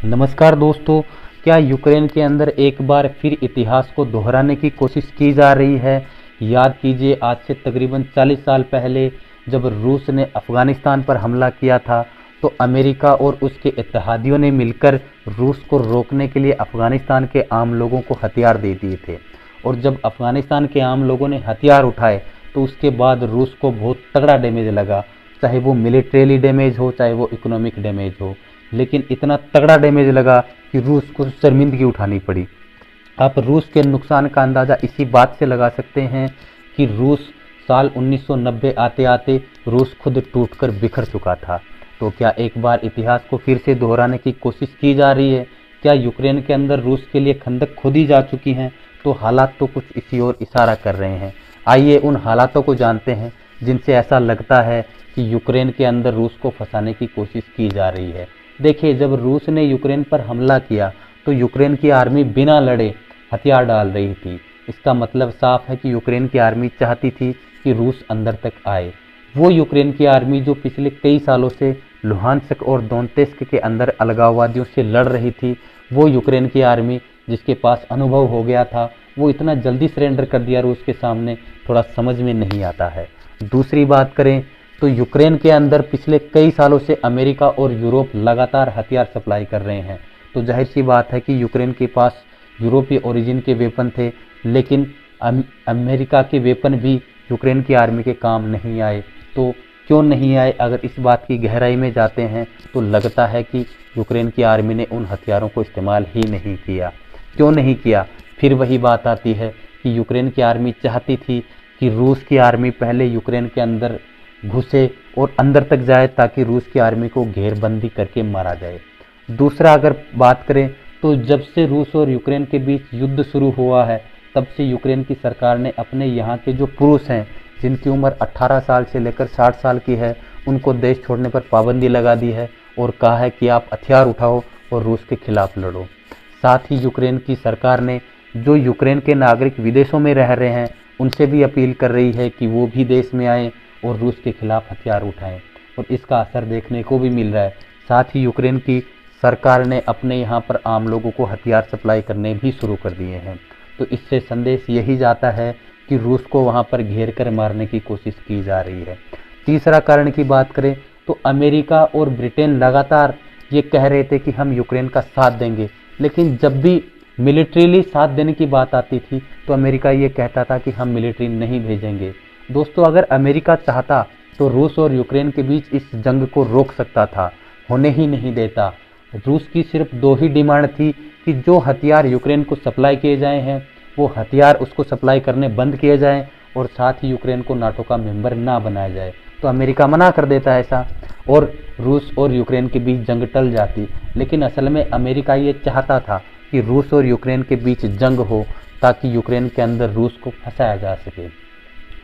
नमस्कार दोस्तों। क्या यूक्रेन के अंदर एक बार फिर इतिहास को दोहराने की कोशिश की जा रही है? याद कीजिए, आज से तकरीबन 40 साल पहले जब रूस ने अफगानिस्तान पर हमला किया था, तो अमेरिका और उसके इत्तेहादियों ने मिलकर रूस को रोकने के लिए अफगानिस्तान के आम लोगों को हथियार दे दिए थे। और जब अफगानिस्तान के आम लोगों ने हथियार उठाए तो उसके बाद रूस को बहुत तगड़ा डैमेज लगा, चाहे वो मिलिट्रीली डैमेज हो, चाहे वो इकोनॉमिक डैमेज हो। लेकिन इतना तगड़ा डैमेज लगा कि रूस को शर्मिंदगी उठानी पड़ी। आप रूस के नुकसान का अंदाज़ा इसी बात से लगा सकते हैं कि रूस साल 1990 आते आते रूस खुद टूटकर बिखर चुका था। तो क्या एक बार इतिहास को फिर से दोहराने की कोशिश की जा रही है? क्या यूक्रेन के अंदर रूस के लिए खंदक खोदी जा चुकी हैं? तो हालात तो कुछ इसी ओर इशारा कर रहे हैं। आइए उन हालातों को जानते हैं जिनसे ऐसा लगता है कि यूक्रेन के अंदर रूस को फंसाने की कोशिश की जा रही है। देखिए, जब रूस ने यूक्रेन पर हमला किया तो यूक्रेन की आर्मी बिना लड़े हथियार डाल रही थी। इसका मतलब साफ है कि यूक्रेन की आर्मी चाहती थी कि रूस अंदर तक आए। वो यूक्रेन की आर्मी जो पिछले कई सालों से लुहांस्क और दोनेत्स्क के अंदर अलगाववादियों से लड़ रही थी, वो यूक्रेन की आर्मी जिसके पास अनुभव हो गया था, वो इतना जल्दी सरेंडर कर दिया रूस के सामने, थोड़ा समझ में नहीं आता है। दूसरी बात करें तो यूक्रेन के अंदर पिछले कई सालों से अमेरिका और यूरोप लगातार हथियार सप्लाई कर रहे हैं। तो जाहिर सी बात है कि यूक्रेन के पास यूरोपीय ओरिजिन के वेपन थे, लेकिन अमेरिका के वेपन भी यूक्रेन की आर्मी के काम नहीं आए। तो क्यों नहीं आए? अगर इस बात की गहराई में जाते हैं तो लगता है कि यूक्रेन की आर्मी ने उन हथियारों को इस्तेमाल ही नहीं किया। क्यों नहीं किया? फिर वही बात आती है कि यूक्रेन की आर्मी चाहती थी कि रूस की आर्मी पहले यूक्रेन के अंदर घुसे और अंदर तक जाए ताकि रूस की आर्मी को घेरबंदी करके मारा जाए। दूसरा, अगर बात करें तो जब से रूस और यूक्रेन के बीच युद्ध शुरू हुआ है, तब से यूक्रेन की सरकार ने अपने यहाँ के जो पुरुष हैं, जिनकी उम्र 18 साल से लेकर 60 साल की है, उनको देश छोड़ने पर पाबंदी लगा दी है और कहा है कि आप हथियार उठाओ और रूस के खिलाफ लड़ो। साथ ही यूक्रेन की सरकार ने जो यूक्रेन के नागरिक विदेशों में रह रहे हैं, उनसे भी अपील कर रही है कि वो भी देश में आएँ और रूस के खिलाफ हथियार उठाएं, और इसका असर देखने को भी मिल रहा है। साथ ही यूक्रेन की सरकार ने अपने यहाँ पर आम लोगों को हथियार सप्लाई करने भी शुरू कर दिए हैं। तो इससे संदेश यही जाता है कि रूस को वहाँ पर घेर कर मारने की कोशिश की जा रही है। तीसरा कारण की बात करें तो अमेरिका और ब्रिटेन लगातार ये कह रहे थे कि हम यूक्रेन का साथ देंगे, लेकिन जब भी मिलिट्रीली साथ देने की बात आती थी तो अमेरिका ये कहता था कि हम मिलिट्री नहीं भेजेंगे। दोस्तों, अगर अमेरिका चाहता तो रूस और यूक्रेन के बीच इस जंग को रोक सकता था, होने ही नहीं देता। रूस की सिर्फ दो ही डिमांड थी कि जो हथियार यूक्रेन को सप्लाई किए जाए हैं, वो हथियार उसको सप्लाई करने बंद किए जाएं और साथ ही यूक्रेन को नाटो का मेंबर ना बनाया जाए। तो अमेरिका मना कर देता ऐसा, और रूस और यूक्रेन के बीच जंग टल जाती। लेकिन असल में अमेरिका ये चाहता था कि रूस और यूक्रेन के बीच जंग हो ताकि यूक्रेन के अंदर रूस को फंसाया जा सके।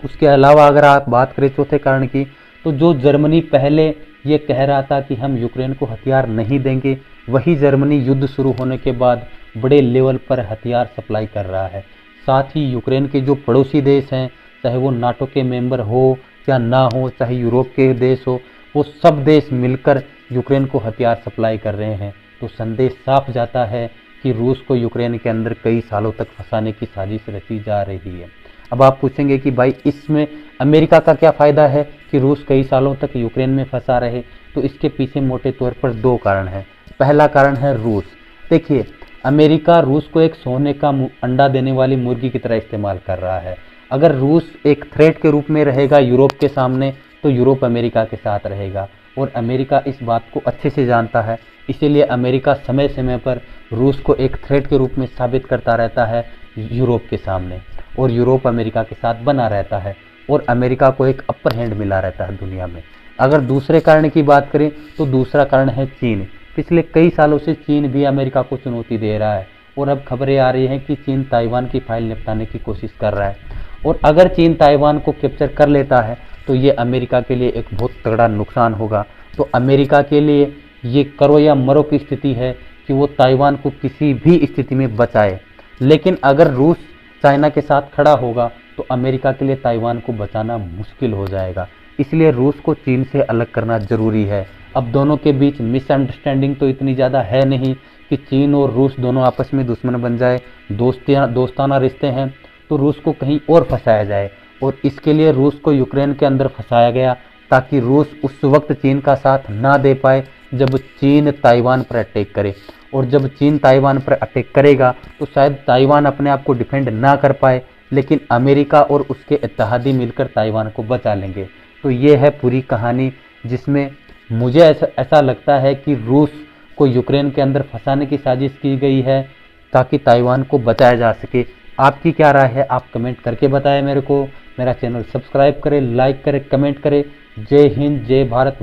उसके अलावा अगर आप बात करें चौथे कारण की, तो जो जर्मनी पहले ये कह रहा था कि हम यूक्रेन को हथियार नहीं देंगे, वही जर्मनी युद्ध शुरू होने के बाद बड़े लेवल पर हथियार सप्लाई कर रहा है। साथ ही यूक्रेन के जो पड़ोसी देश हैं, चाहे वो नाटो के मेंबर हो या ना हो, चाहे यूरोप के देश हो, वो सब देश मिलकर यूक्रेन को हथियार सप्लाई कर रहे हैं। तो संदेश साफ जाता है कि रूस को यूक्रेन के अंदर कई सालों तक फंसाने की साजिश रची जा रही है। अब आप पूछेंगे कि भाई इसमें अमेरिका का क्या फ़ायदा है कि रूस कई सालों तक यूक्रेन में फंसा रहे? तो इसके पीछे मोटे तौर पर दो कारण हैं। पहला कारण है रूस। देखिए, अमेरिका रूस को एक सोने का अंडा देने वाली मुर्गी की तरह इस्तेमाल कर रहा है। अगर रूस एक थ्रेट के रूप में रहेगा यूरोप के सामने, तो यूरोप अमेरिका के साथ रहेगा, और अमेरिका इस बात को अच्छे से जानता है। इसीलिए अमेरिका समय समय पर रूस को एक थ्रेट के रूप में साबित करता रहता है यूरोप के सामने, और यूरोप अमेरिका के साथ बना रहता है, और अमेरिका को एक अपर हैंड मिला रहता है दुनिया में। अगर दूसरे कारण की बात करें तो दूसरा कारण है चीन। पिछले कई सालों से चीन भी अमेरिका को चुनौती दे रहा है, और अब खबरें आ रही हैं कि चीन ताइवान की फाइल निपटाने की कोशिश कर रहा है। और अगर चीन ताइवान को कैप्चर कर लेता है तो ये अमेरिका के लिए एक बहुत तगड़ा नुकसान होगा। तो अमेरिका के लिए ये करो या मरो की स्थिति है कि वो ताइवान को किसी भी स्थिति में बचाए। लेकिन अगर रूस चाइना के साथ खड़ा होगा तो अमेरिका के लिए ताइवान को बचाना मुश्किल हो जाएगा। इसलिए रूस को चीन से अलग करना जरूरी है। अब दोनों के बीच मिसअंडरस्टैंडिंग तो इतनी ज़्यादा है नहीं कि चीन और रूस दोनों आपस में दुश्मन बन जाए, दोस्ताना रिश्ते हैं तो रूस को कहीं और फंसाया जाए। और इसके लिए रूस को यूक्रेन के अंदर फंसाया गया ताकि रूस उस वक्त चीन का साथ ना दे पाए जब चीन ताइवान पर अटैक करे। और जब चीन ताइवान पर अटैक करेगा तो शायद ताइवान अपने आप को डिफेंड ना कर पाए, लेकिन अमेरिका और उसके इत्तेहादी मिलकर ताइवान को बचा लेंगे। तो ये है पूरी कहानी, जिसमें मुझे ऐसा लगता है कि रूस को यूक्रेन के अंदर फंसाने की साजिश की गई है ताकि ताइवान को बचाया जा सके। आपकी क्या राय है, आप कमेंट करके बताएं मेरे को। मेरा चैनल सब्सक्राइब करें, लाइक करें, कमेंट करें। जय हिंद, जय भारत।